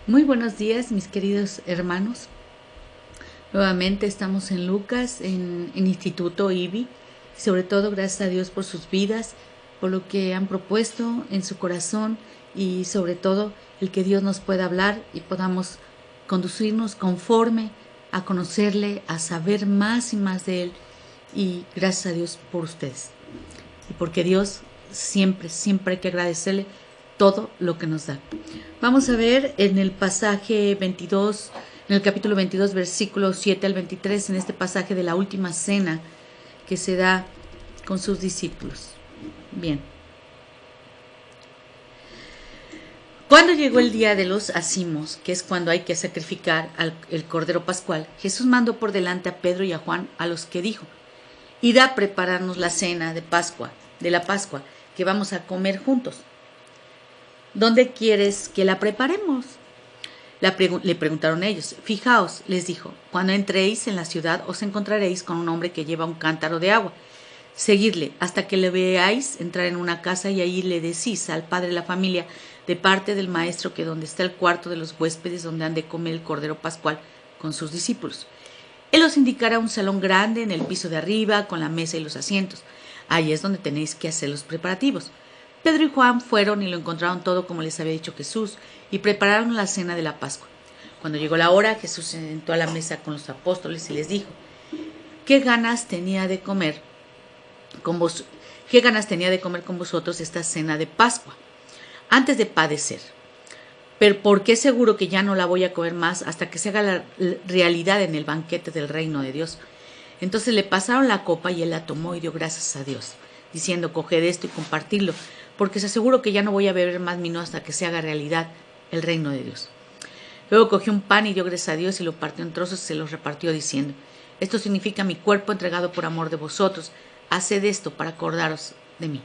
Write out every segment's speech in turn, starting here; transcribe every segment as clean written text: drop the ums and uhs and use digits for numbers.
Muy buenos días, mis queridos hermanos. Nuevamente estamos en Lucas, en Instituto IBI. Sobre todo, gracias a Dios por sus vidas, por lo que han propuesto en su corazón y sobre todo el que Dios nos pueda hablar y podamos conducirnos conforme a conocerle, a saber más y más de Él. Y gracias a Dios por ustedes. Y porque Dios siempre hay que agradecerle todo lo que nos da. Vamos a ver en el pasaje 22, en el capítulo 22, versículos 7 al 23, en este pasaje de la última cena que se da con sus discípulos. Bien. Cuando llegó el día de los acimos, que es cuando hay que sacrificar el cordero pascual, Jesús mandó por delante a Pedro y a Juan, a los que dijo: id a prepararnos la cena de la Pascua, que vamos a comer juntos. ¿Dónde quieres que la preparemos? Le preguntaron ellos. Fijaos, les dijo, cuando entréis en la ciudad os encontraréis con un hombre que lleva un cántaro de agua. Seguidle hasta que le veáis entrar en una casa y ahí le decís al padre de la familia, de parte del maestro, que donde está el cuarto de los huéspedes donde han de comer el cordero pascual con sus discípulos. Él os indicará un salón grande en el piso de arriba con la mesa y los asientos. Ahí es donde tenéis que hacer los preparativos. Pedro y Juan fueron y lo encontraron todo como les había dicho Jesús, y prepararon la cena de la Pascua. Cuando llegó la hora, Jesús se sentó a la mesa con los apóstoles y les dijo: ¿Qué ganas tenía de comer con vosotros esta cena de Pascua, antes de padecer? Pero porque es seguro que ya no la voy a comer más hasta que se haga la realidad en el banquete del reino de Dios. Entonces le pasaron la copa y él la tomó y dio gracias a Dios, diciendo: coged esto y compartidlo, porque os aseguro que ya no voy a beber más vino hasta que se haga realidad el reino de Dios. Luego cogió un pan y dio gracias a Dios y lo partió en trozos y se los repartió, diciendo: esto significa mi cuerpo entregado por amor de vosotros. Haced esto para acordaros de mí.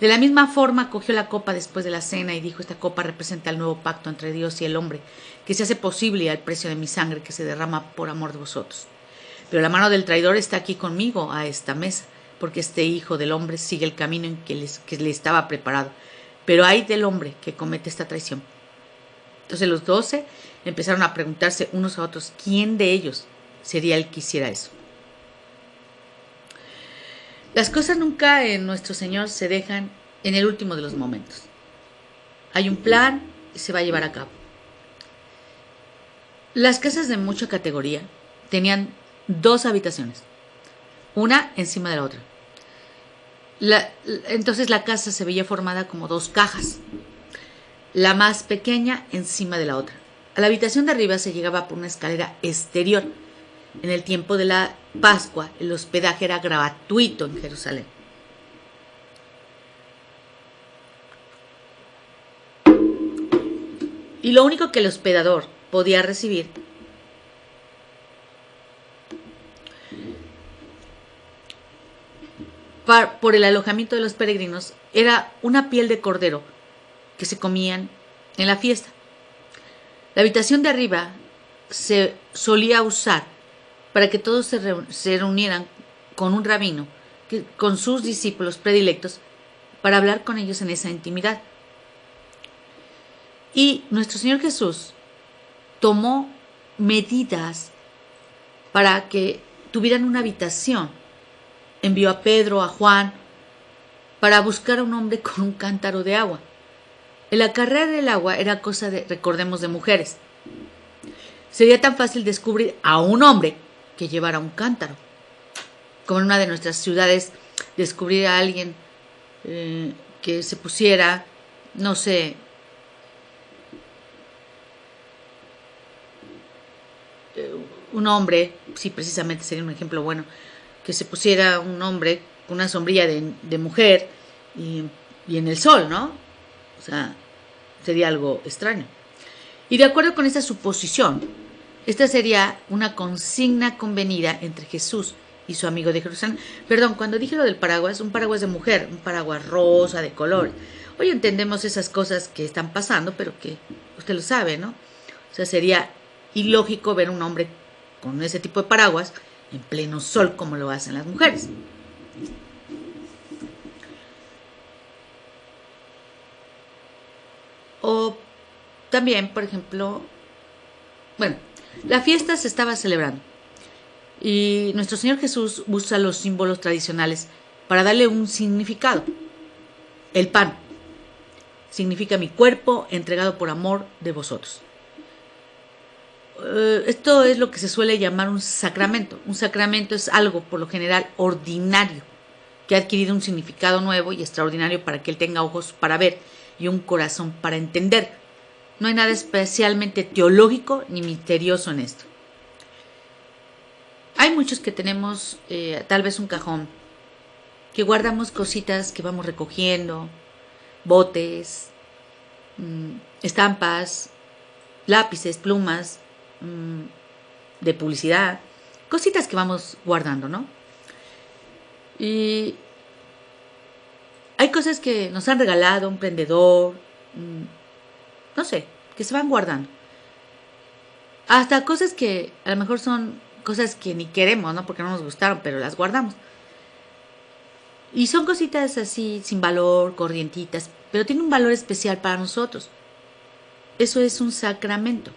De la misma forma cogió la copa después de la cena y dijo: esta copa representa el nuevo pacto entre Dios y el hombre, que se hace posible al precio de mi sangre, que se derrama por amor de vosotros. Pero la mano del traidor está aquí conmigo a esta mesa, porque este hijo del hombre sigue el camino en que le estaba preparado. Pero ay del hombre que comete esta traición. Entonces los 12 empezaron a preguntarse unos a otros quién de ellos sería el que hiciera eso. Las cosas nunca en nuestro Señor se dejan en el último de los momentos. Hay un plan y se va a llevar a cabo. Las casas de mucha categoría tenían 2 habitaciones, una encima de la otra. Entonces la casa se veía formada como 2 cajas, la más pequeña encima de la otra. A la habitación de arriba se llegaba por una escalera exterior. En el tiempo de la Pascua, el hospedaje era gratuito en Jerusalén. Y lo único que el hospedador podía recibir por el alojamiento de los peregrinos era una piel de cordero que se comían en la fiesta. La habitación de arriba se solía usar para que todos se reunieran con un rabino, con sus discípulos predilectos, para hablar con ellos en esa intimidad. Y nuestro Señor Jesús tomó medidas para que tuvieran una habitación. Envió a Pedro, a Juan, para buscar a un hombre con un cántaro de agua. El acarrear el agua era cosa recordemos, de mujeres. Sería tan fácil descubrir a un hombre que llevara un cántaro, como en una de nuestras ciudades descubrir a alguien que se pusiera, no sé, un hombre, sí, precisamente sería un ejemplo bueno, que se pusiera un hombre con una sombrilla de mujer y en el sol, ¿no? O sea, sería algo extraño. Y de acuerdo con esta suposición, esta sería una consigna convenida entre Jesús y su amigo de Jerusalén. Perdón, cuando dije lo del paraguas, un paraguas de mujer, un paraguas rosa, de color. Hoy entendemos esas cosas que están pasando, pero que usted lo sabe, ¿no? O sea, sería ilógico ver un hombre con ese tipo de paraguas en pleno sol como lo hacen las mujeres. O también, por ejemplo, bueno, la fiesta se estaba celebrando y nuestro Señor Jesús usa los símbolos tradicionales para darle un significado. El pan significa mi cuerpo entregado por amor de vosotros. Esto es lo que se suele llamar un sacramento. Un sacramento es algo, por lo general, ordinario, que ha adquirido un significado nuevo y extraordinario para que él tenga ojos para ver y un corazón para entender. No hay nada especialmente teológico ni misterioso en esto. Hay muchos que tenemos tal vez un cajón, que guardamos cositas que vamos recogiendo, botes, estampas, lápices, plumas, de publicidad, cositas que vamos guardando, ¿no? Y hay cosas que nos han regalado un prendedor, no sé, que se van guardando. Hasta cosas que a lo mejor son cosas que ni queremos, ¿no? Porque no nos gustaron, pero las guardamos. Y son cositas así, sin valor, corrientitas, pero tienen un valor especial para nosotros. Eso es un sacramento.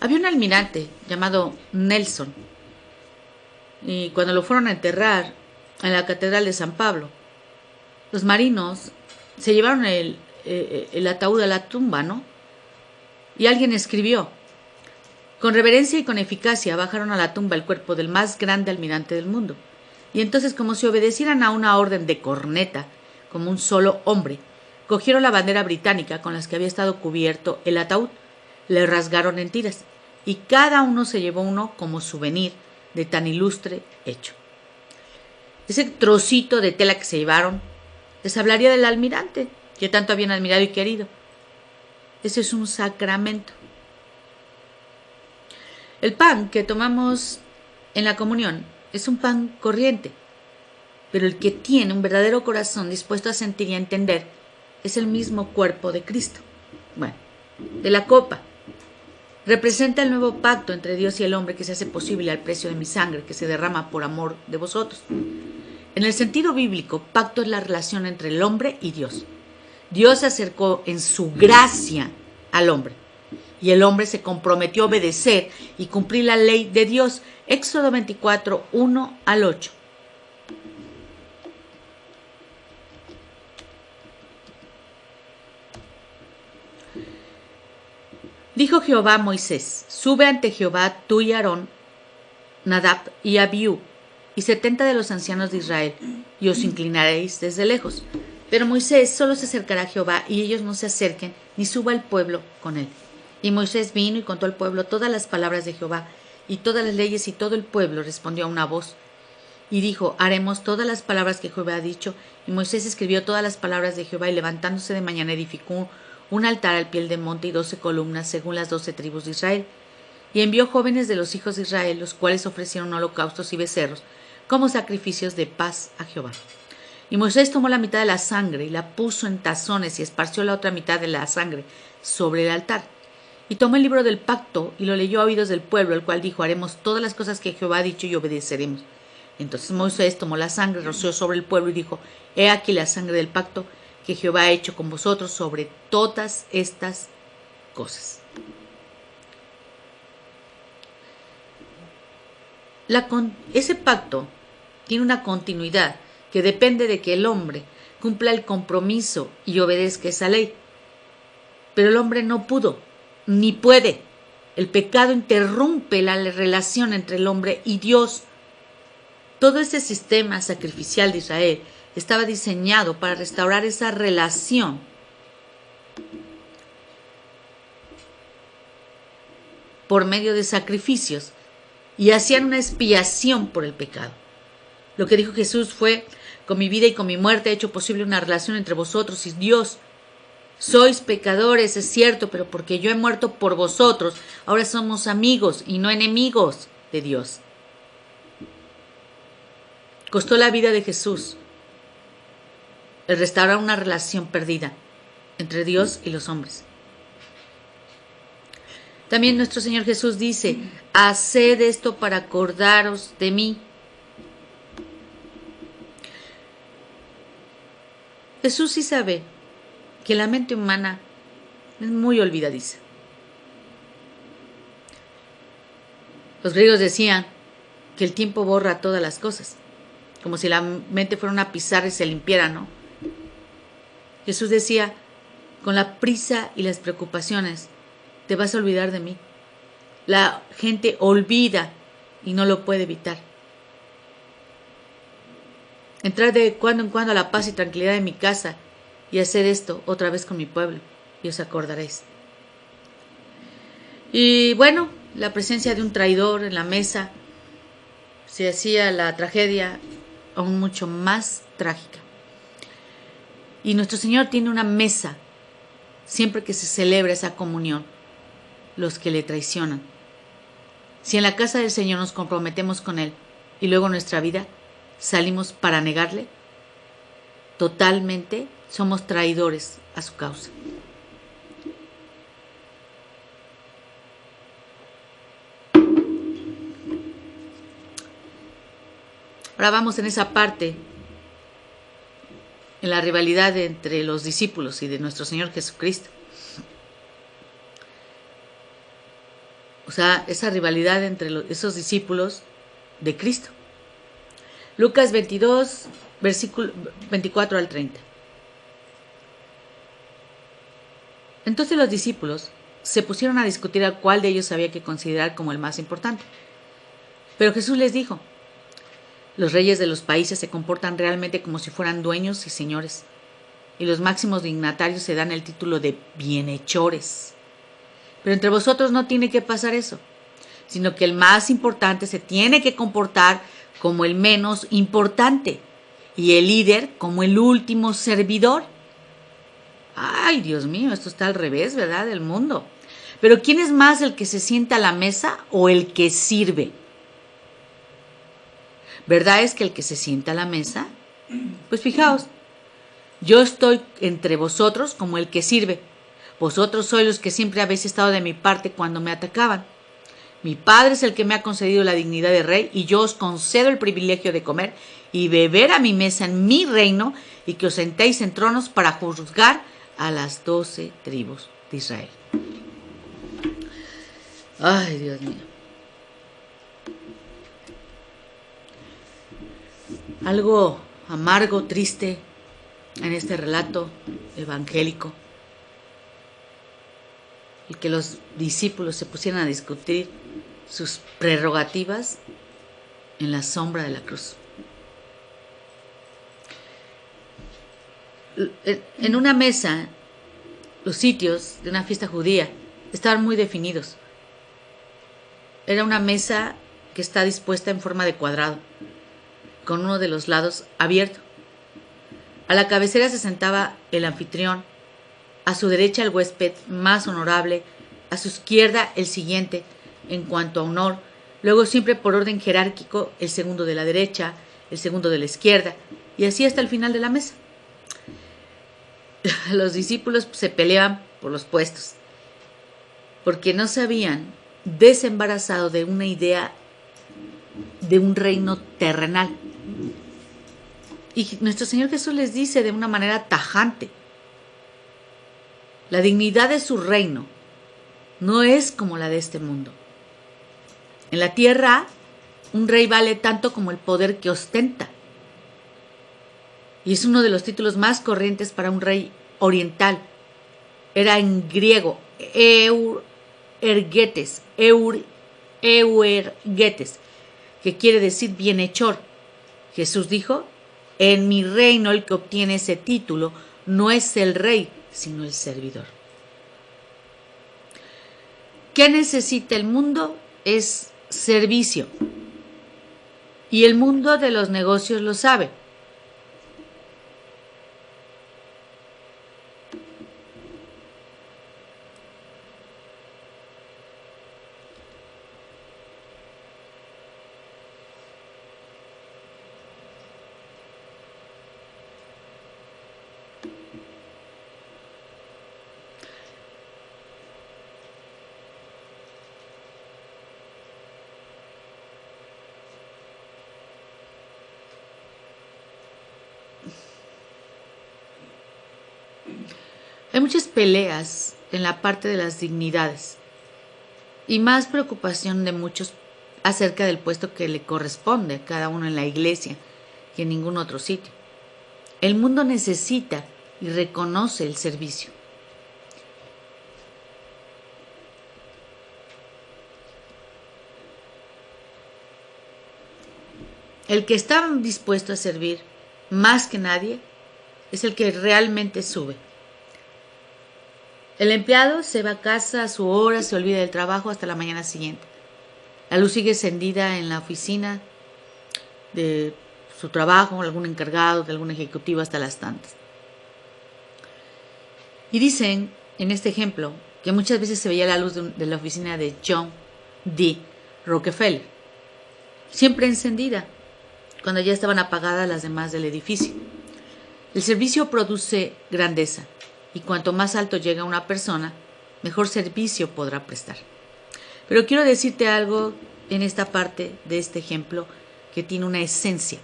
Había un almirante llamado Nelson, y cuando lo fueron a enterrar en la Catedral de San Pablo, los marinos se llevaron el ataúd a la tumba, ¿no? Y alguien escribió: con reverencia y con eficacia bajaron a la tumba el cuerpo del más grande almirante del mundo. Y entonces, como si obedecieran a una orden de corneta, como un solo hombre, cogieron la bandera británica con la que había estado cubierto el ataúd, le rasgaron en tiras, y cada uno se llevó uno como souvenir de tan ilustre hecho. Ese trocito de tela que se llevaron les hablaría del almirante, que tanto habían admirado y querido. Ese es un sacramento. El pan que tomamos en la comunión es un pan corriente, pero el que tiene un verdadero corazón dispuesto a sentir y a entender es el mismo cuerpo de Cristo. Bueno, de la copa representa el nuevo pacto entre Dios y el hombre que se hace posible al precio de mi sangre que se derrama por amor de vosotros. En el sentido bíblico, pacto es la relación entre el hombre y Dios. Dios se acercó en su gracia al hombre y el hombre se comprometió a obedecer y cumplir la ley de Dios. Éxodo 24, 1 al 8. Dijo Jehová a Moisés: sube ante Jehová tú y Aarón, Nadab y Abiú, y 70 de los ancianos de Israel, y os inclinaréis desde lejos. Pero Moisés solo se acercará a Jehová, y ellos no se acerquen, ni suba el pueblo con él. Y Moisés vino y contó al pueblo todas las palabras de Jehová, y todas las leyes, y todo el pueblo respondió a una voz. Y dijo: haremos todas las palabras que Jehová ha dicho. Y Moisés escribió todas las palabras de Jehová, y levantándose de mañana edificó un altar al pie del monte y 12 columnas, según las 12 tribus de Israel. Y envió jóvenes de los hijos de Israel, los cuales ofrecieron holocaustos y becerros, como sacrificios de paz a Jehová. Y Moisés tomó la mitad de la sangre, y la puso en tazones, y esparció la otra mitad de la sangre sobre el altar. Y tomó el libro del pacto, y lo leyó a oídos del pueblo, el cual dijo: haremos todas las cosas que Jehová ha dicho, y obedeceremos. Entonces Moisés tomó la sangre, roció sobre el pueblo, y dijo: he aquí la sangre del pacto que Jehová ha hecho con vosotros sobre todas estas cosas. Ese pacto tiene una continuidad que depende de que el hombre cumpla el compromiso y obedezca esa ley. Pero el hombre no pudo, ni puede. El pecado interrumpe la relación entre el hombre y Dios. Todo ese sistema sacrificial de Israel estaba diseñado para restaurar esa relación. Por medio de sacrificios, y hacían una expiación por el pecado. Lo que dijo Jesús fue: con mi vida y con mi muerte he hecho posible una relación entre vosotros y Dios. Sois pecadores, es cierto, pero porque yo he muerto por vosotros, ahora somos amigos y no enemigos de Dios. Costó la vida de Jesús el restaurar una relación perdida entre Dios y los hombres. También nuestro Señor Jesús dice, haced esto para acordaros de mí. Jesús sí sabe que la mente humana es muy olvidadiza. Los griegos decían que el tiempo borra todas las cosas, como si la mente fuera una pizarra y se limpiara, ¿no? Jesús decía, con la prisa y las preocupaciones, te vas a olvidar de mí. La gente olvida y no lo puede evitar. Entrar de cuando en cuando a la paz y tranquilidad de mi casa y hacer esto otra vez con mi pueblo, y os acordaréis. Y bueno, la presencia de un traidor en la mesa se hacía la tragedia aún mucho más trágica. Y nuestro Señor tiene una mesa siempre que se celebra esa comunión, los que le traicionan. Si en la casa del Señor nos comprometemos con Él y luego en nuestra vida salimos para negarle, totalmente somos traidores a su causa. Ahora vamos en esa parte, en la rivalidad entre los discípulos y de nuestro Señor Jesucristo. O sea, esa rivalidad entre esos discípulos de Cristo. Lucas 22, versículo 24 al 30. Entonces los discípulos se pusieron a discutir a cuál de ellos había que considerar como el más importante. Pero Jesús les dijo, los reyes de los países se comportan realmente como si fueran dueños y señores, y los máximos dignatarios se dan el título de bienhechores. Pero entre vosotros no tiene que pasar eso, sino que el más importante se tiene que comportar como el menos importante, y el líder como el último servidor. Ay, Dios mío, esto está al revés, ¿verdad?, del mundo. Pero ¿quién es más, el que se sienta a la mesa o el que sirve? ¿Verdad es que el que se sienta a la mesa? Pues fijaos, yo estoy entre vosotros como el que sirve. Vosotros sois los que siempre habéis estado de mi parte cuando me atacaban. Mi Padre es el que me ha concedido la dignidad de rey y yo os concedo el privilegio de comer y beber a mi mesa en mi reino y que os sentéis en tronos para juzgar a las 12 tribus de Israel. Ay, Dios mío. Algo amargo, triste en este relato evangélico. El que los discípulos se pusieran a discutir sus prerrogativas en la sombra de la cruz. En una mesa, los sitios de una fiesta judía estaban muy definidos. Era una mesa que está dispuesta en forma de cuadrado, con uno de los lados abierto. A la cabecera se sentaba el anfitrión, a su derecha el huésped más honorable, a su izquierda el siguiente en cuanto a honor, luego siempre por orden jerárquico el segundo de la derecha, el segundo de la izquierda, y así hasta el final de la mesa. Los discípulos se peleaban por los puestos, porque no se habían desembarazado de una idea de un reino terrenal. Y nuestro Señor Jesús les dice de una manera tajante, la dignidad de su reino no es como la de este mundo. En la tierra, un rey vale tanto como el poder que ostenta. Y es uno de los títulos más corrientes para un rey oriental. Era en griego, euergetes, que quiere decir bienhechor. Jesús dijo, en mi reino el que obtiene ese título no es el rey, sino el servidor. ¿Qué necesita el mundo? Es servicio. Y el mundo de los negocios lo sabe. Hay muchas peleas en la parte de las dignidades y más preocupación de muchos acerca del puesto que le corresponde a cada uno en la iglesia que en ningún otro sitio. El mundo necesita y reconoce el servicio. El que está dispuesto a servir más que nadie es el que realmente sube. El empleado se va a casa a su hora, se olvida del trabajo hasta la mañana siguiente. La luz sigue encendida en la oficina de su trabajo, algún encargado, de algún ejecutivo hasta las tantas. Y dicen, en este ejemplo, que muchas veces se veía la luz de la oficina de John D. Rockefeller, siempre encendida, cuando ya estaban apagadas las demás del edificio. El servicio produce grandeza, y cuanto más alto llega una persona, mejor servicio podrá prestar. Pero quiero decirte algo en esta parte de este ejemplo que tiene una esencia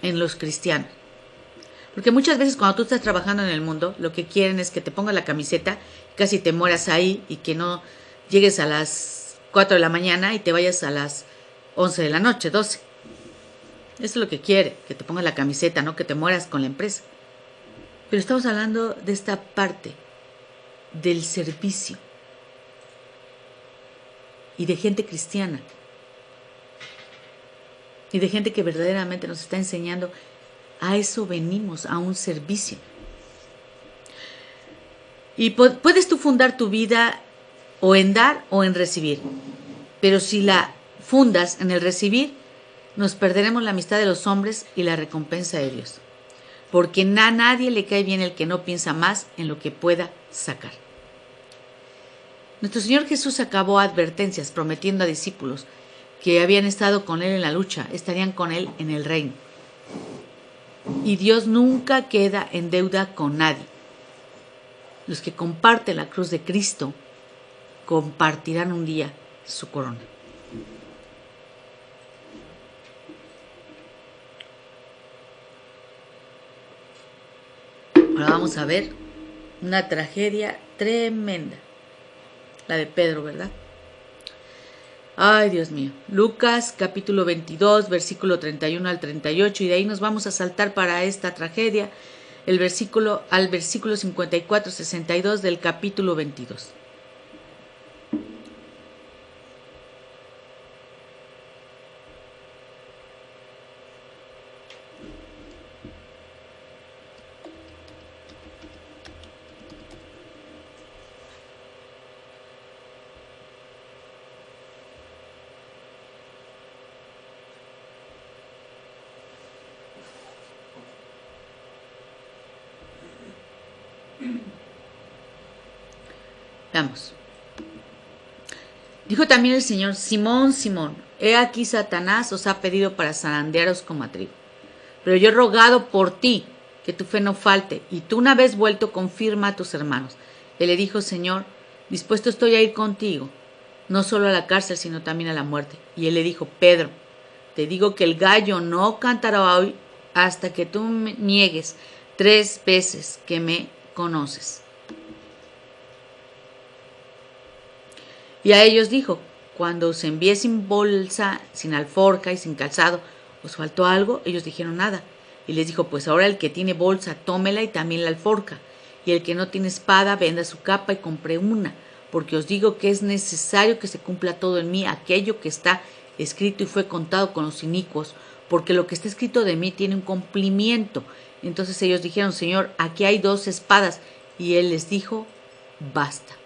en los cristianos. Porque muchas veces cuando tú estás trabajando en el mundo, lo que quieren es que te pongas la camiseta, casi te mueras ahí y que no llegues a las 4 de la mañana y te vayas a las 11 de la noche, 12. Eso es lo que quiere, que te pongas la camiseta, no que te mueras con la empresa. Pero estamos hablando de esta parte del servicio y de gente cristiana y de gente que verdaderamente nos está enseñando a eso venimos, a un servicio. Y puedes tú fundar tu vida o en dar o en recibir, pero si la fundas en el recibir, nos perderemos la amistad de los hombres y la recompensa de Dios. Porque a nadie le cae bien el que no piensa más en lo que pueda sacar. Nuestro Señor Jesús acabó advertencias prometiendo a discípulos que habían estado con Él en la lucha, estarían con Él en el reino. Y Dios nunca queda en deuda con nadie. Los que comparten la cruz de Cristo compartirán un día su corona. Ahora vamos a ver una tragedia tremenda. La de Pedro, ¿verdad? Ay, Dios mío. Lucas capítulo 22, versículo 31 al 38. Y de ahí nos vamos a saltar para esta tragedia al versículo 54, 62 del capítulo 22. Veamos. Dijo también el Señor: Simón, Simón, he aquí Satanás os ha pedido para zarandearos como a trigo. Pero yo he rogado por ti que tu fe no falte, y tú una vez vuelto confirma a tus hermanos. Él le dijo: Señor, dispuesto estoy a ir contigo, no solo a la cárcel, sino también a la muerte. Y él le dijo: Pedro, te digo que el gallo no cantará hoy hasta que tú me niegues 3 veces que me conoces. Y a ellos dijo: cuando os envié sin bolsa, sin alforca y sin calzado, ¿os faltó algo? Ellos dijeron: nada. Y les dijo: pues ahora el que tiene bolsa, tómela y también la alforca. Y el que no tiene espada, venda su capa y compre una. Porque os digo que es necesario que se cumpla todo en mí aquello que está escrito y fue contado con los inicuos. Porque lo que está escrito de mí tiene un cumplimiento. Entonces ellos dijeron: Señor, aquí hay 2 espadas. Y él les dijo: basta.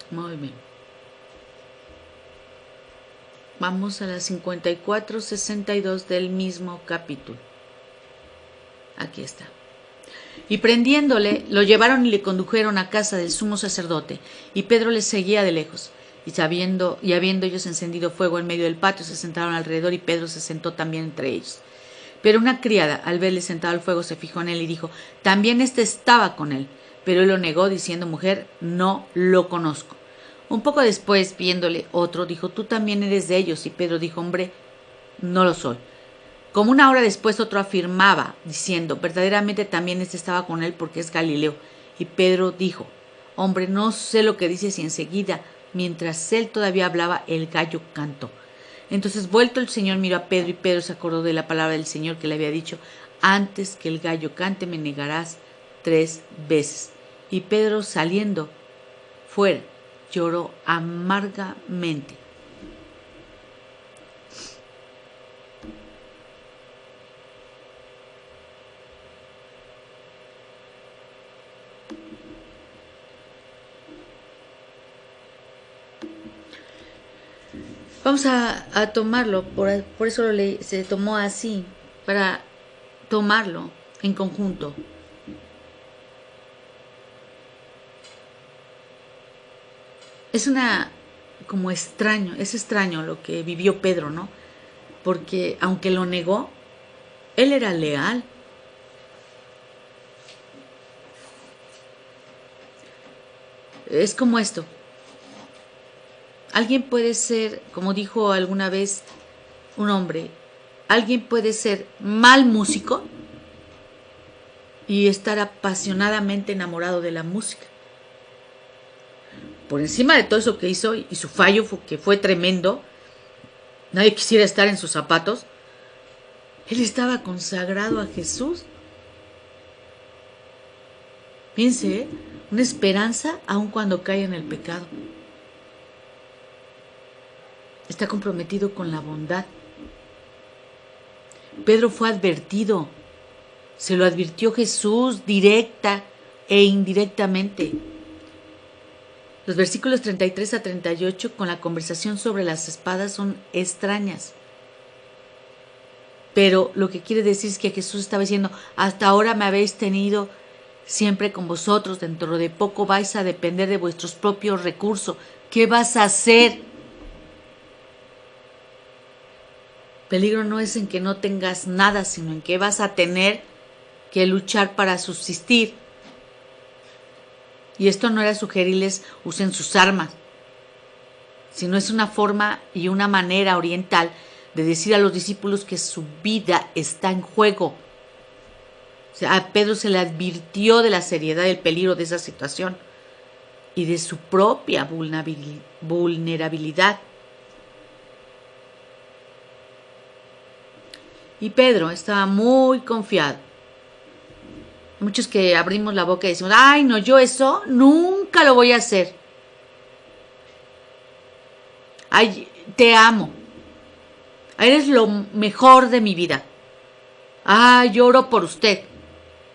Muy bien. Vamos a la 54-62 del mismo capítulo. Aquí está. Y prendiéndole, lo llevaron y le condujeron a casa del sumo sacerdote, y Pedro les seguía de lejos. Y habiendo ellos encendido fuego en medio del patio, se sentaron alrededor, y Pedro se sentó también entre ellos. Pero una criada, al verle sentado al fuego, se fijó en él y dijo: también éste estaba con él. Pero él lo negó, diciendo: mujer, no lo conozco. Un poco después, viéndole otro, dijo: tú también eres de ellos. Y Pedro dijo: hombre, no lo soy. Como una hora después, otro afirmaba, diciendo: verdaderamente también éste estaba con él, porque es Galileo. Y Pedro dijo: hombre, no sé lo que dices. Y enseguida, mientras él todavía hablaba, el gallo cantó. Entonces, vuelto el Señor, miró a Pedro, y Pedro se acordó de la palabra del Señor que le había dicho: antes que el gallo cante, me negarás 3 veces. Y Pedro, saliendo fuera, lloró amargamente. Vamos a tomarlo, por eso se tomó así, para tomarlo en conjunto. Es extraño lo que vivió Pedro, ¿no? Porque aunque lo negó, él era leal. Es como esto. Alguien puede ser, como dijo alguna vez un hombre, alguien puede ser mal músico y estar apasionadamente enamorado de la música. Por encima de todo eso que hizo y su fallo que fue tremendo, nadie quisiera estar en sus zapatos, él estaba consagrado a Jesús. Piense, una esperanza aun cuando cae en el pecado. Está comprometido con la bondad. Pedro fue advertido. Se lo advirtió Jesús directa e indirectamente. Los versículos 33 a 38 con la conversación sobre las espadas son extrañas. Pero lo que quiere decir es que Jesús estaba diciendo: hasta ahora me habéis tenido siempre con vosotros, dentro de poco vais a depender de vuestros propios recursos. ¿Qué vas a hacer? Peligro no es en que no tengas nada, sino en que vas a tener que luchar para subsistir. Y esto no era sugerirles usen sus armas, sino es una forma y una manera oriental de decir a los discípulos que su vida está en juego. O sea, a Pedro se le advirtió de la seriedad y el peligro de esa situación y de su propia vulnerabilidad. Y Pedro estaba muy confiado. Muchos que abrimos la boca y decimos: ay, no, yo eso nunca lo voy a hacer. Ay, te amo. Eres lo mejor de mi vida. Ay, lloro por usted.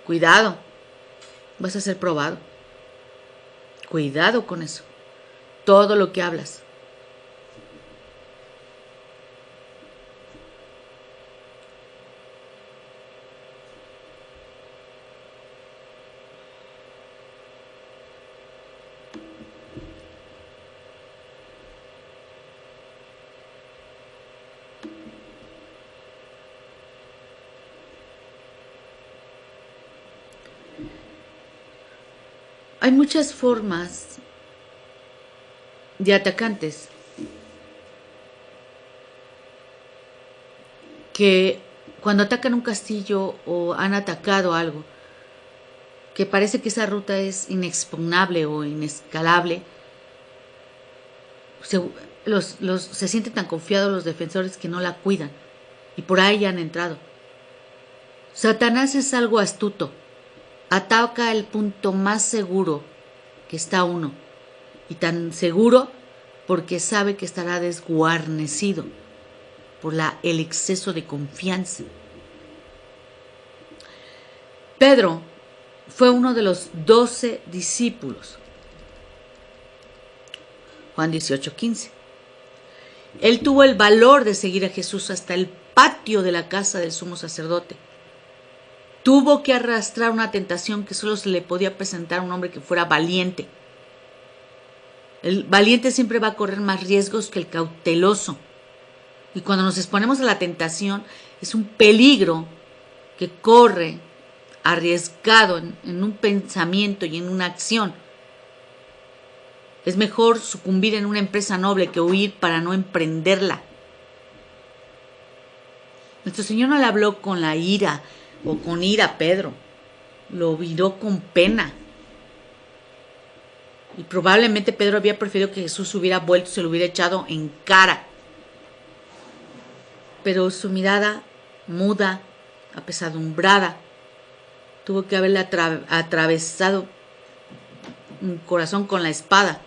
Cuidado, vas a ser probado. Cuidado con eso. Todo lo que hablas. Hay muchas formas de atacantes que cuando atacan un castillo o han atacado algo, que parece que esa ruta es inexpugnable o inescalable, se sienten tan confiados los defensores que no la cuidan y por ahí han entrado. Satanás es algo astuto. Ataca el punto más seguro que está uno, y tan seguro porque sabe que estará desguarnecido por el exceso de confianza. Pedro fue uno de los 12 discípulos. Juan 18:15. Él tuvo el valor de seguir a Jesús hasta el patio de la casa del sumo sacerdote. Tuvo que arrastrar una tentación que solo se le podía presentar a un hombre que fuera valiente. El valiente siempre va a correr más riesgos que el cauteloso. Y cuando nos exponemos a la tentación, es un peligro que corre arriesgado en un pensamiento y en una acción. Es mejor sucumbir en una empresa noble que huir para no emprenderla. Nuestro Señor no le habló con la ira o con ira a Pedro. Lo miró con pena. Y probablemente Pedro había preferido que Jesús hubiera vuelto y se lo hubiera echado en cara. Pero su mirada muda, apesadumbrada, tuvo que haberle atravesado un corazón con la espada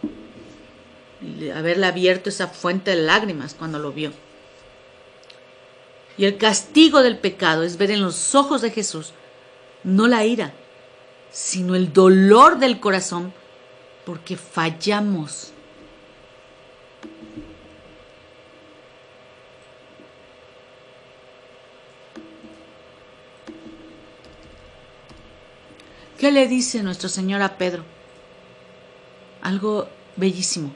y haberle abierto esa fuente de lágrimas cuando lo vio. Y el castigo del pecado es ver en los ojos de Jesús no la ira, sino el dolor del corazón porque fallamos. ¿Qué le dice nuestro Señor a Pedro? Algo bellísimo.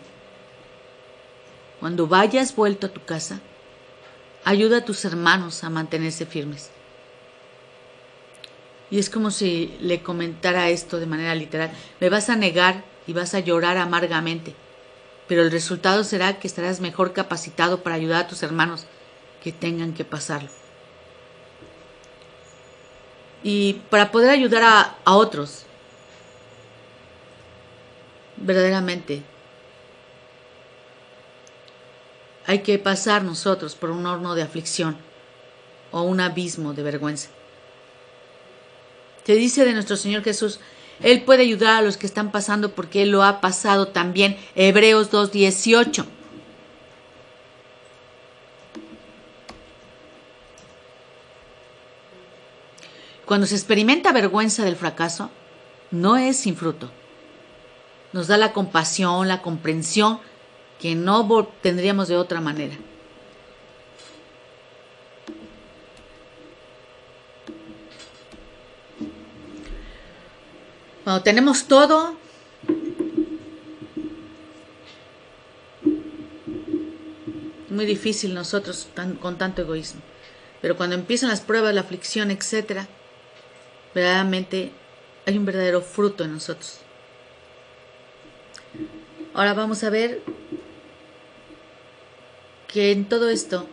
Cuando vayas vuelto a tu casa, ayuda a tus hermanos a mantenerse firmes. Y es como si le comentara esto de manera literal. Me vas a negar y vas a llorar amargamente, pero el resultado será que estarás mejor capacitado para ayudar a tus hermanos que tengan que pasarlo. Y para poder ayudar a otros, verdaderamente, hay que pasar nosotros por un horno de aflicción o un abismo de vergüenza. Se dice de nuestro Señor Jesús, Él puede ayudar a los que están pasando porque Él lo ha pasado también. Hebreos 2:18. Cuando se experimenta vergüenza del fracaso, no es sin fruto. Nos da la compasión, la comprensión que no tendríamos de otra manera. Cuando tenemos todo, es muy difícil nosotros con tanto egoísmo. Pero cuando empiezan las pruebas, la aflicción, etc., verdaderamente hay un verdadero fruto en nosotros. Ahora vamos a ver que en todo esto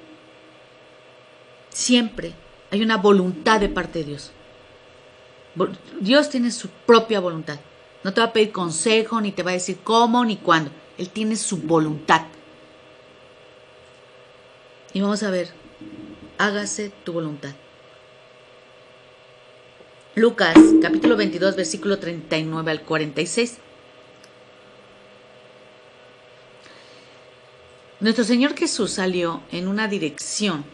siempre hay una voluntad de parte de Dios. Dios tiene su propia voluntad. No te va a pedir consejo, ni te va a decir cómo, ni cuándo. Él tiene su voluntad. Y vamos a ver, hágase tu voluntad. Lucas, capítulo 22, versículo 39 al 46. Nuestro Señor Jesús salió en una dirección.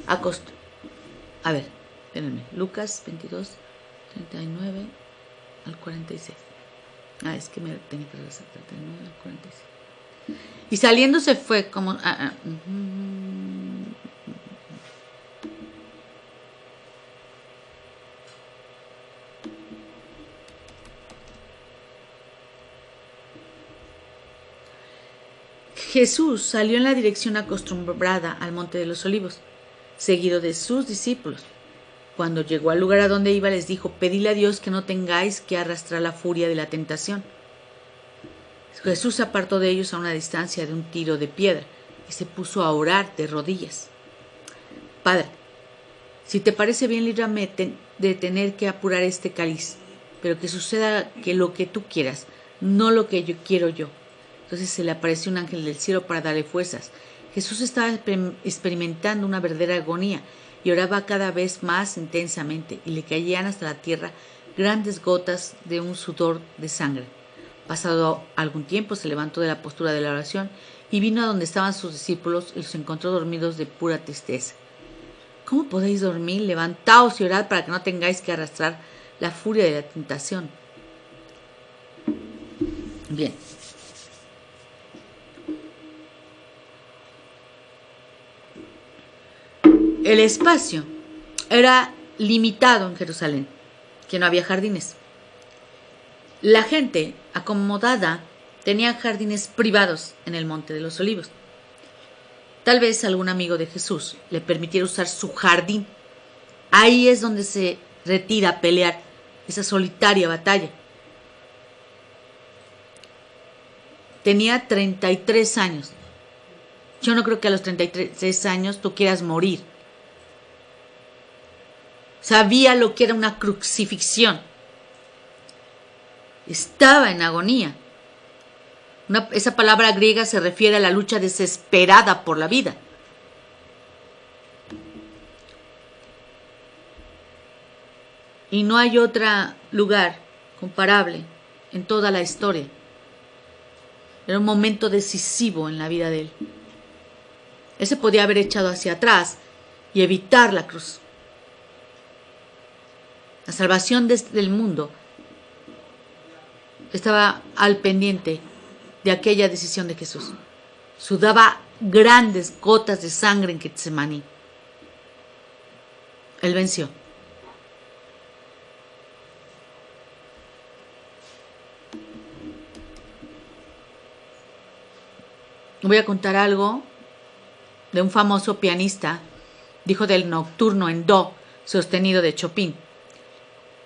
A ver, espérenme. Lucas 22, 39 al 46. Es que me tenía que regresar. 39 al 46. Y saliéndose fue como... Jesús salió en la dirección acostumbrada al Monte de los Olivos, seguido de sus discípulos. Cuando llegó al lugar a donde iba, les dijo, pedidle a Dios que no tengáis que arrastrar la furia de la tentación. Jesús se apartó de ellos a una distancia de un tiro de piedra y se puso a orar de rodillas. Padre, si te parece bien, líbrame de tener que apurar este cáliz, pero que suceda que lo que tú quieras, no lo que yo quiero yo. Entonces se le apareció un ángel del cielo para darle fuerzas. Jesús estaba experimentando una verdadera agonía y oraba cada vez más intensamente y le caían hasta la tierra grandes gotas de un sudor de sangre. Pasado algún tiempo se levantó de la postura de la oración y vino a donde estaban sus discípulos y los encontró dormidos de pura tristeza. ¿Cómo podéis dormir? Levantaos y orad para que no tengáis que arrastrar la furia de la tentación. Bien. El espacio era limitado en Jerusalén, que no había jardines. La gente acomodada tenía jardines privados en el Monte de los Olivos. Tal vez algún amigo de Jesús le permitiera usar su jardín. Ahí es donde se retira a pelear esa solitaria batalla. Tenía 33 años. Yo no creo que a los 33 años tú quieras morir. Sabía lo que era una crucifixión. Estaba en agonía. Esa palabra griega se refiere a la lucha desesperada por la vida. Y no hay otro lugar comparable en toda la historia. Era un momento decisivo en la vida de él. Él se podía haber echado hacia atrás y evitar la cruz. La salvación del mundo estaba al pendiente de aquella decisión de Jesús. Sudaba grandes gotas de sangre en Getsemaní. Él venció. Voy a contar algo de un famoso pianista. Dijo del nocturno en do sostenido de Chopin.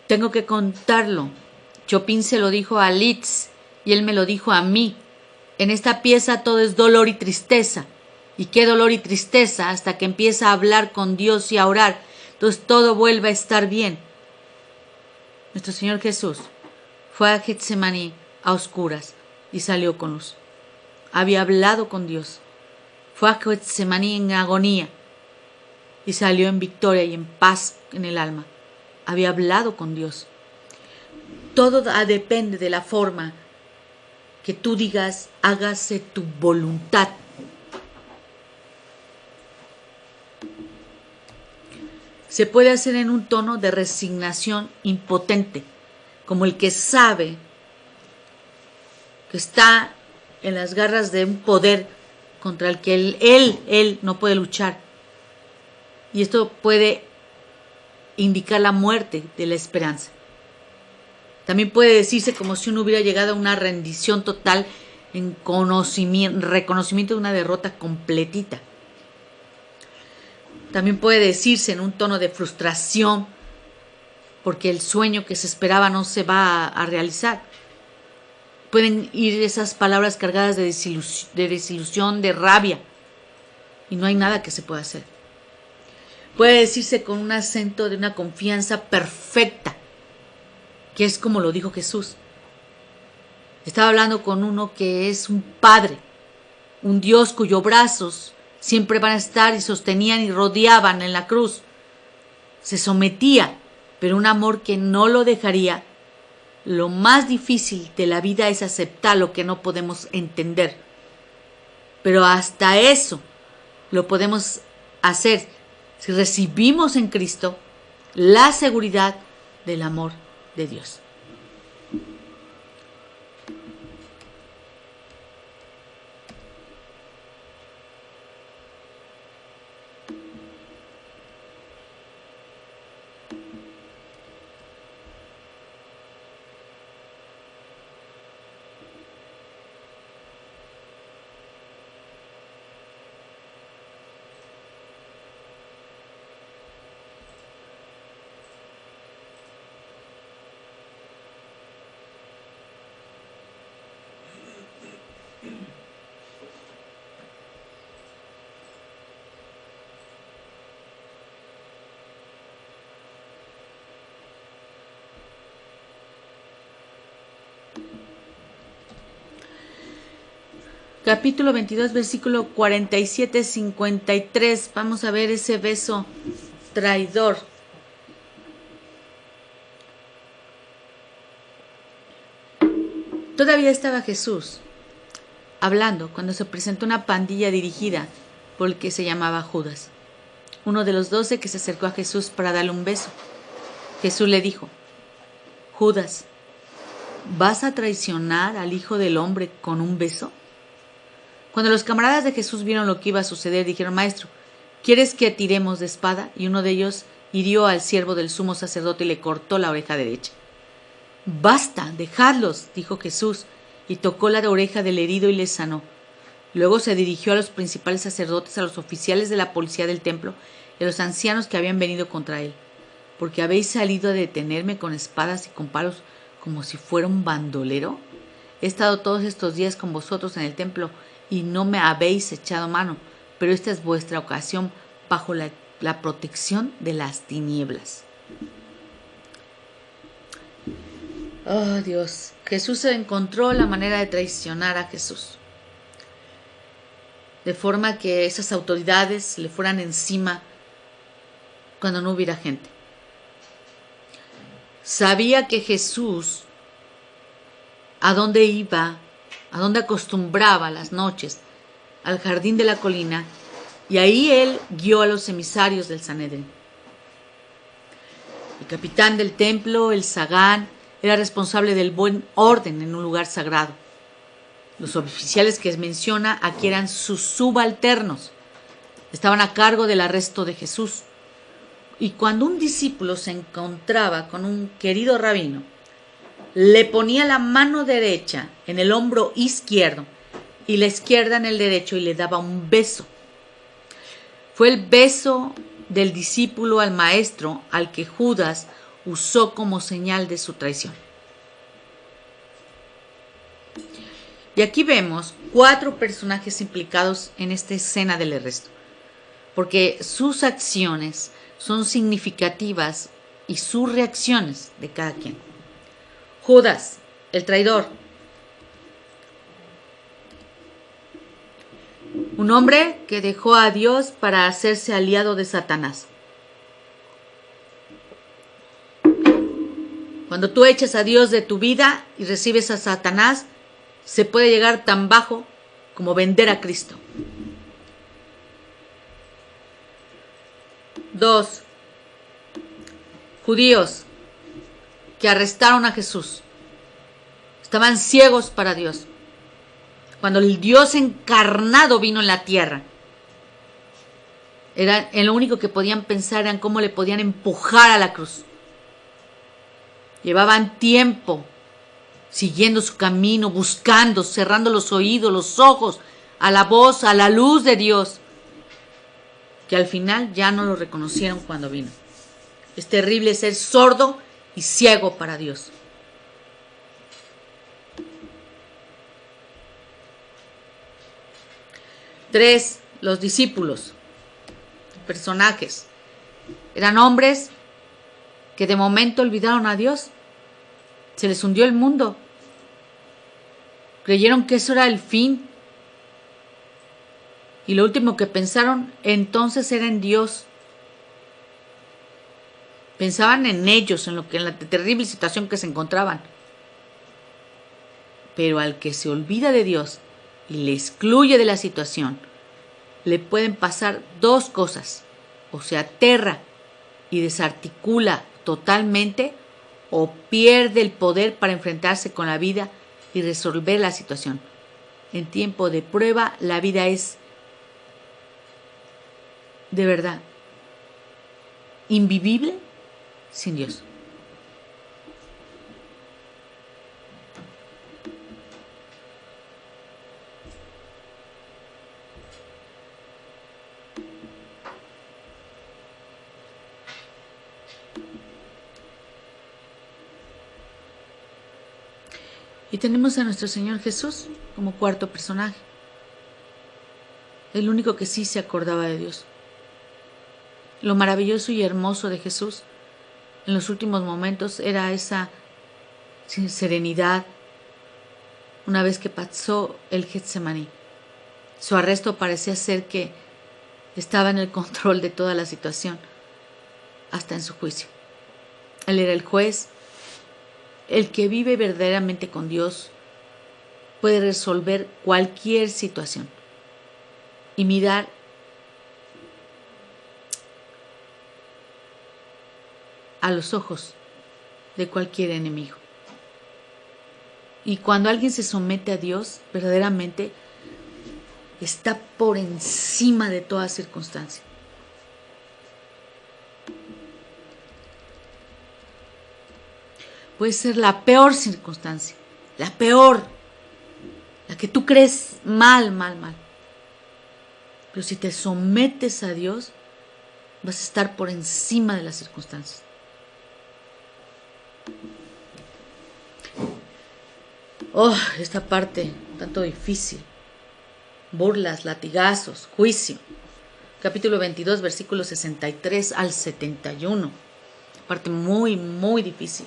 Tengo que contarlo. Chopin se lo dijo a Liszt y él me lo dijo a mí. En esta pieza todo es dolor y tristeza. ¿Y qué dolor y tristeza? Hasta que empieza a hablar con Dios y a orar. Entonces todo vuelve a estar bien. Nuestro Señor Jesús fue a Getsemaní a oscuras y salió con luz. Había hablado con Dios. Fue a Getsemaní en agonía y salió en victoria y en paz en el alma. Había hablado con Dios. Todo depende de la forma que tú digas, hágase tu voluntad. Se puede hacer en un tono de resignación impotente, como el que sabe que está en las garras de un poder contra el que él no puede luchar. Y esto puede indicar la muerte de la esperanza. También puede decirse como si uno hubiera llegado a una rendición total en reconocimiento de una derrota completita. También puede decirse en un tono de frustración porque el sueño que se esperaba no se va a realizar. Pueden ir esas palabras cargadas de desilusión, de rabia, y no hay nada que se pueda hacer. Puede decirse con un acento de una confianza perfecta, que es como lo dijo Jesús. Estaba hablando con uno que es un padre, un Dios cuyos brazos siempre van a estar y sostenían y rodeaban en la cruz. Se sometía, pero un amor que no lo dejaría. Lo más difícil de la vida es aceptar lo que no podemos entender. Pero hasta eso lo podemos hacer si recibimos en Cristo la seguridad del amor de Dios. Capítulo 22, versículo 47-53. Vamos a ver ese beso traidor. Todavía estaba Jesús hablando cuando se presentó una pandilla dirigida por el que se llamaba Judas, uno de los 12 que se acercó a Jesús para darle un beso. Jesús le dijo: Judas, ¿vas a traicionar al Hijo del Hombre con un beso? Cuando los camaradas de Jesús vieron lo que iba a suceder, dijeron: Maestro, ¿quieres que tiremos de espada? Y uno de ellos hirió al siervo del sumo sacerdote y le cortó la oreja derecha. Basta, dejadlos, dijo Jesús, y tocó la oreja del herido y le sanó. Luego se dirigió a los principales sacerdotes, a los oficiales de la policía del templo y a los ancianos que habían venido contra él. ¿Porque habéis salido a detenerme con espadas y con palos como si fuera un bandolero? He estado todos estos días con vosotros en el templo y no me habéis echado mano, pero esta es vuestra ocasión bajo la protección de las tinieblas. Oh Dios, Jesús encontró la manera de traicionar a Jesús, de forma que esas autoridades le fueran encima cuando no hubiera gente. Sabía que Jesús, a dónde iba, a dónde acostumbraba las noches, al jardín de la colina, y ahí él guió a los emisarios del Sanedrín. El capitán del templo, el Sagán, era responsable del buen orden en un lugar sagrado. Los oficiales que menciona aquí eran sus subalternos. Estaban a cargo del arresto de Jesús. Y cuando un discípulo se encontraba con un querido rabino, le ponía la mano derecha en el hombro izquierdo y la izquierda en el derecho y le daba un beso. Fue el beso del discípulo al maestro al que Judas usó como señal de su traición. Y aquí vemos 4 personajes implicados en esta escena del arresto, porque sus acciones son significativas y sus reacciones de cada quien. Judas, el traidor. Un hombre que dejó a Dios para hacerse aliado de Satanás. Cuando tú echas a Dios de tu vida y recibes a Satanás, se puede llegar tan bajo como vender a Cristo. 2. Judíos que arrestaron a Jesús. Estaban ciegos para Dios. Cuando el Dios encarnado vino en la tierra, en lo único que podían pensar era en cómo le podían empujar a la cruz. Llevaban tiempo siguiendo su camino, buscando, cerrando los oídos, los ojos, a la voz, a la luz de Dios, que al final ya no lo reconocieron cuando vino. Es terrible ser sordo y ciego para Dios. Tres, los discípulos, personajes. Eran hombres que de momento olvidaron a Dios. Se les hundió el mundo. Creyeron que eso era el fin. Y lo último que pensaron entonces era en Dios. Pensaban en ellos, en la terrible situación que se encontraban. Pero al que se olvida de Dios y le excluye de la situación, le pueden pasar 2 cosas. O se aterra y desarticula totalmente, o pierde el poder para enfrentarse con la vida y resolver la situación. En tiempo de prueba, la vida es de verdad invivible sin Dios. Y tenemos a nuestro Señor Jesús como 4 personaje. El único que sí se acordaba de Dios. Lo maravilloso y hermoso de Jesús en los últimos momentos era esa serenidad una vez que pasó el Getsemaní. Su arresto parecía ser que estaba en el control de toda la situación, hasta en su juicio. Él era el juez. El que vive verdaderamente con Dios puede resolver cualquier situación y mirar a los ojos de cualquier enemigo. Y cuando alguien se somete a Dios, verdaderamente está por encima de toda circunstancia. Puede ser la peor circunstancia, la la que tú crees mal. Pero si te sometes a Dios, vas a estar por encima de las circunstancias. Esta parte un tanto difícil. Burlas, latigazos, juicio. Capítulo 22, versículos 63 al 71. Parte muy, muy difícil.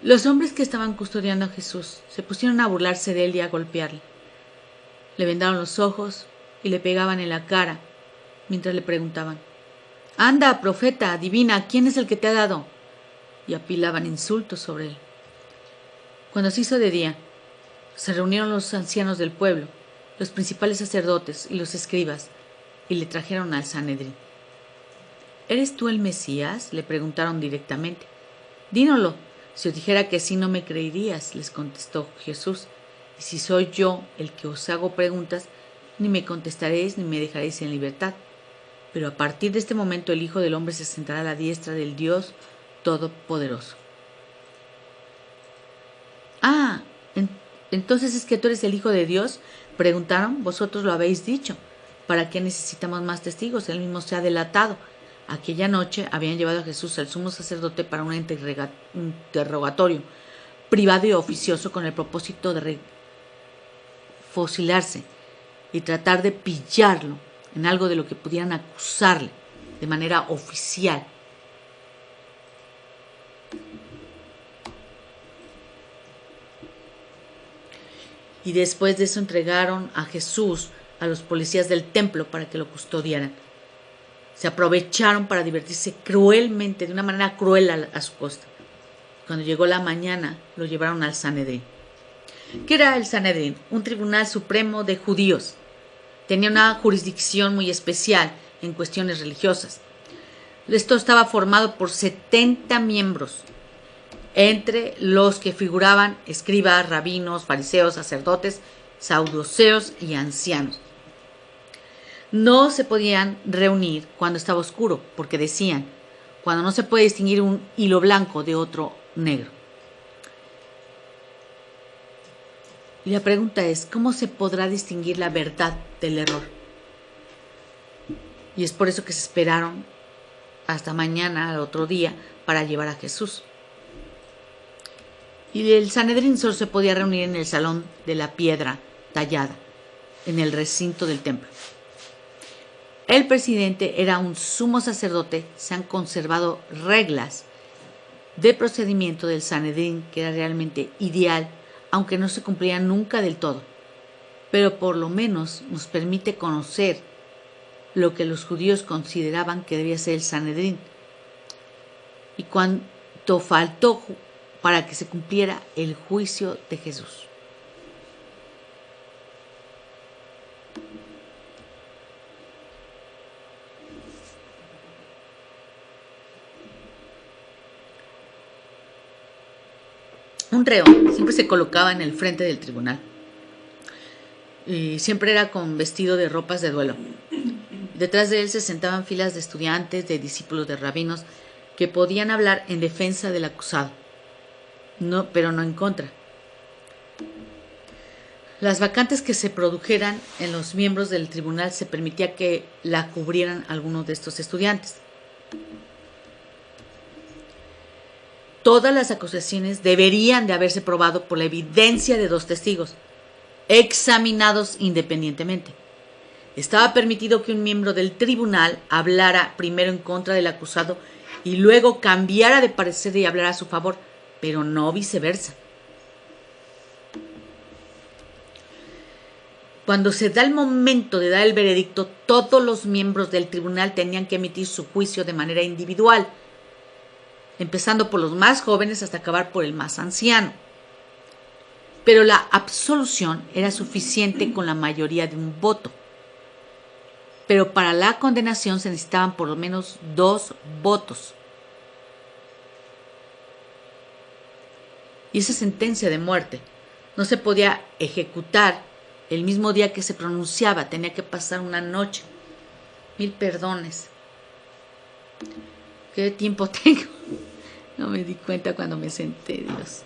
Los hombres que estaban custodiando a Jesús se pusieron a burlarse de él y a golpearle. Le vendaron los ojos y le pegaban en la cara mientras le preguntaban: «Anda, profeta, adivina, ¿quién es el que te ha dado?», y apilaban insultos sobre él. Cuando se hizo de día, se reunieron los ancianos del pueblo, los principales sacerdotes y los escribas, y le trajeron al Sanedrín. «¿Eres tú el Mesías?», le preguntaron directamente. «Dínoslo. Si os dijera que sí, no me creerías», les contestó Jesús. «Y si soy yo el que os hago preguntas, ni me contestaréis ni me dejaréis en libertad. Pero a partir de este momento el Hijo del Hombre se sentará a la diestra del Dios Todopoderoso». «¿Entonces es que tú eres el Hijo de Dios?», preguntaron. «Vosotros lo habéis dicho. ¿Para qué necesitamos más testigos? Él mismo se ha delatado». Aquella noche habían llevado a Jesús al sumo sacerdote para un interrogatorio privado y oficioso con el propósito de fusilarse y tratar de pillarlo en algo de lo que pudieran acusarle de manera oficial. Y después de eso entregaron a Jesús a los policías del templo para que lo custodiaran. Se aprovecharon para divertirse cruelmente, de una manera cruel a su costa. Cuando llegó la mañana, lo llevaron al Sanedrín. ¿Qué era el Sanedrín? Un tribunal supremo de judíos. Tenía una jurisdicción muy especial en cuestiones religiosas. Esto estaba formado por 70 miembros, entre los que figuraban escribas, rabinos, fariseos, sacerdotes, saduceos y ancianos. No se podían reunir cuando estaba oscuro, porque decían: cuando no se puede distinguir un hilo blanco de otro negro. Y la pregunta es: ¿cómo se podrá distinguir la verdad del error? Y es por eso que se esperaron hasta mañana, al otro día, para llevar a Jesús. Y el Sanedrín solo se podía reunir en el salón de la piedra tallada, en el recinto del templo. El presidente era un sumo sacerdote. Se han conservado reglas de procedimiento del Sanedrín que era realmente ideal, aunque no se cumplían nunca del todo. Pero por lo menos nos permite conocer lo que los judíos consideraban que debía ser el Sanedrín y cuánto faltó para que se cumpliera el juicio de Jesús. Un reo siempre se colocaba en el frente del tribunal y siempre era con vestido de ropas de duelo. Detrás de él se sentaban filas de estudiantes, de discípulos de rabinos que podían hablar en defensa del acusado, pero no en contra. Las vacantes que se produjeran en los miembros del tribunal se permitía que la cubrieran algunos de estos estudiantes. Todas las acusaciones deberían de haberse probado por la evidencia de 2 testigos, examinados independientemente. Estaba permitido que un miembro del tribunal hablara primero en contra del acusado y luego cambiara de parecer y hablara a su favor, pero no viceversa. Cuando se da el momento de dar el veredicto, todos los miembros del tribunal tenían que emitir su juicio de manera individual, empezando por los más jóvenes hasta acabar por el más anciano. Pero la absolución era suficiente con la mayoría de un voto. Pero para la condenación se necesitaban por lo menos 2 votos. Y esa sentencia de muerte no se podía ejecutar el mismo día que se pronunciaba, tenía que pasar una noche. 1000 perdones. ¿Qué tiempo tengo? No me di cuenta cuando me senté, Dios.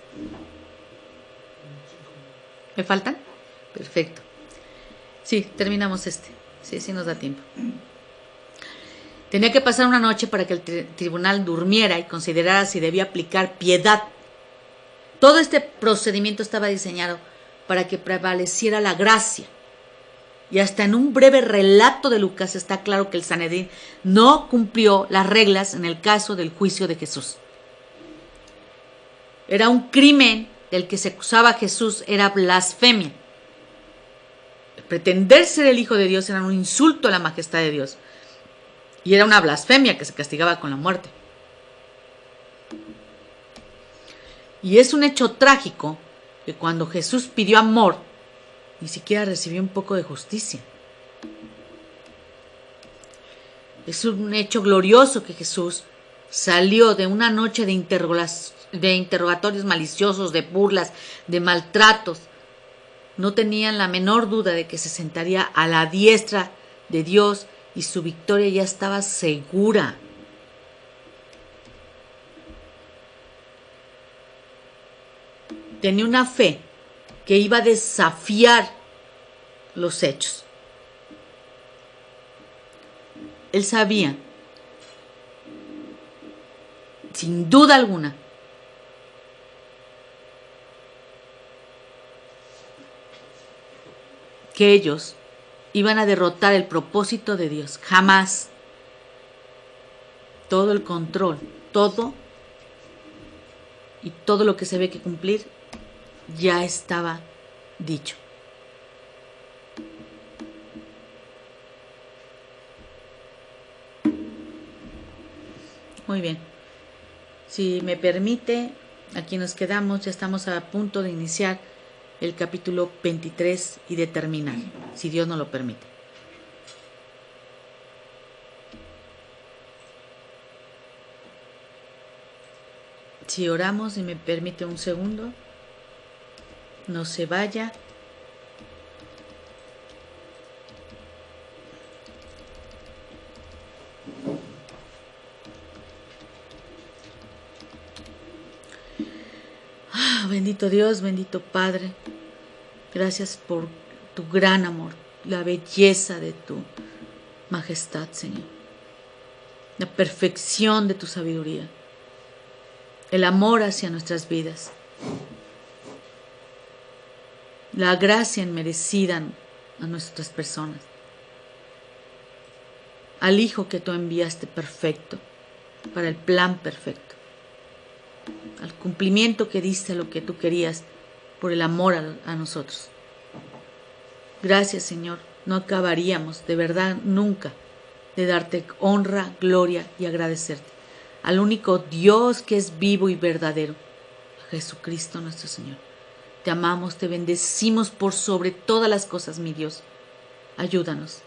¿Me faltan? Perfecto. Sí, terminamos este. Sí, nos da tiempo. Tenía que pasar una noche para que el tribunal durmiera y considerara si debía aplicar piedad. Todo este procedimiento estaba diseñado para que prevaleciera la gracia. Y hasta en un breve relato de Lucas está claro que el Sanedrín no cumplió las reglas en el caso del juicio de Jesús. Era un crimen del que se acusaba a Jesús, era blasfemia. Pretender ser el Hijo de Dios era un insulto a la majestad de Dios. Y era una blasfemia que se castigaba con la muerte. Y es un hecho trágico que cuando Jesús pidió amor, ni siquiera recibió un poco de justicia. Es un hecho glorioso que Jesús salió de una noche de interrogatorios maliciosos, de burlas, de maltratos. No tenían la menor duda de que se sentaría a la diestra de Dios y su victoria ya estaba segura. Tenía una fe que iba a desafiar los hechos. Él sabía, sin duda alguna, que ellos iban a derrotar el propósito de Dios. Jamás. Todo el control, todo y todo lo que se ve que cumplir ya estaba dicho. Muy bien. Si me permite, aquí nos quedamos, ya estamos a punto de iniciar el capítulo 23 y de terminar, si Dios nos lo permite. Si oramos, y me permite un segundo, no se vaya. Bendito Dios, bendito Padre, gracias por tu gran amor, la belleza de tu majestad, Señor, la perfección de tu sabiduría, el amor hacia nuestras vidas, la gracia inmerecida a nuestras personas, al Hijo que tú enviaste perfecto, para el plan perfecto, al cumplimiento que diste a lo que tú querías por el amor a nosotros. Gracias, Señor, no acabaríamos de verdad nunca de darte honra, gloria y agradecerte al único Dios que es vivo y verdadero, a Jesucristo nuestro Señor. Te amamos, te bendecimos por sobre todas las cosas, mi Dios. Ayúdanos.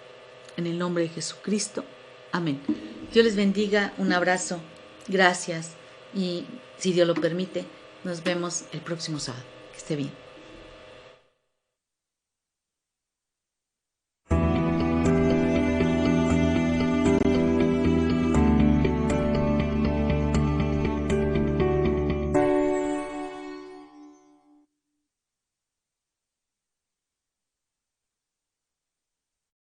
En el nombre de Jesucristo. Amén. Dios les bendiga. Un abrazo. Gracias. Y si Dios lo permite, nos vemos el próximo sábado. Que esté bien.